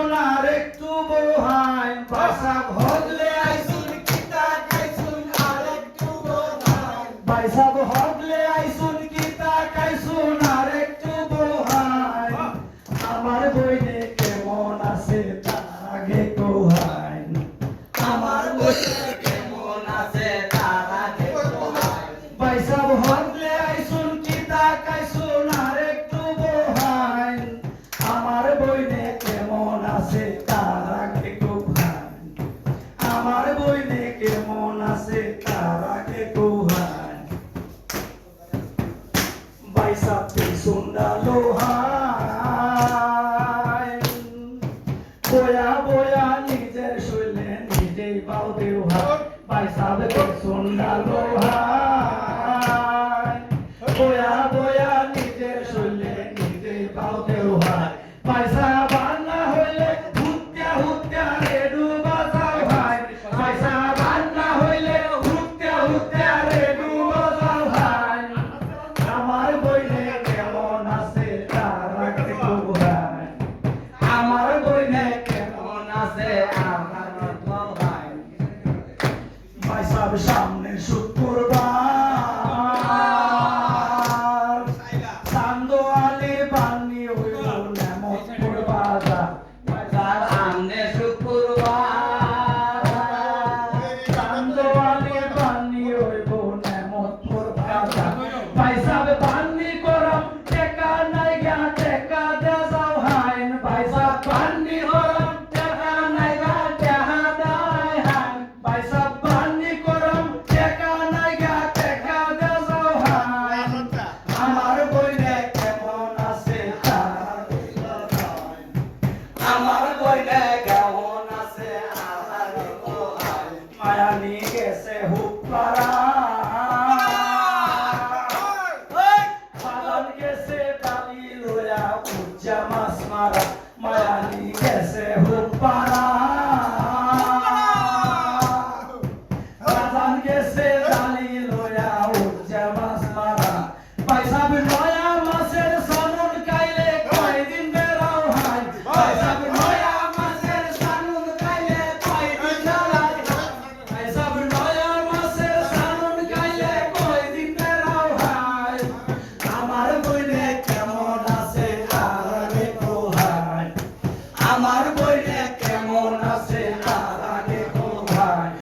আইসুন আর একটু বহাইন ভাইসা হগলে আইসুন কিতা কাইসুন আর একটু বহাইন ভাইসা হগলে আইসুন কিতা কাইসুন আর একটু বহাইন আমার বইনে কেমন আছে তার আগে কোহাইন আমার বইনে কেমন আছে তার আগে কোহাইন ভাইসা হগলে আইসুন কিতা কাইসুন আর একটু বহাইন আমার বইনে কেমন আছে তার আগে কোহাইন আমার বইনে কেমন আছে তার আগে কোহাইন ভাইসা পিছুন্ডা লোহাইন বয়া বয়া নিজের শৈলে নিজেই বাউ দেওয়া ভাইসা পিছুন্ডা লোহাইন বয়া বয়া নিজের শৈলে নিজেই বাউ দেওয়া ভাইসা বান্না হইলে হুত্যা হুত্যা রেডু বাজাও ভাই ভাইসা বান্না হইলে হুত্যা হুত্যা রেডু বাজাও ভাই আমার বইনে কেমন আছে তার আগে কোহাইন আমার বইনে কেমন আছে আমার ভাই ভাইসা সামনে শুক্রবার চান্দোয়ালি বান্নি হইল নেমতপুর বাজার ভাইসার সামনে শুক্রবার চান্দোয়ালি বান্নি হইব নেমতপুর বাজার ভাইসা বান্নি করম টেকা নাই গা টেকা দে যাও হাইন ভাইসা বান্নি করম টেকা নাই গা টেকা দাই হাইন ভাইসা বান্নি করম টেকা নাই গা টেকা দে যাও হাইন আমার বইনে কেমন আছে তার আমার বইনে কেমন আছে আমার মায়ানি গেছে হুপারা পালন গেছে তালি লয়া উজ্জামা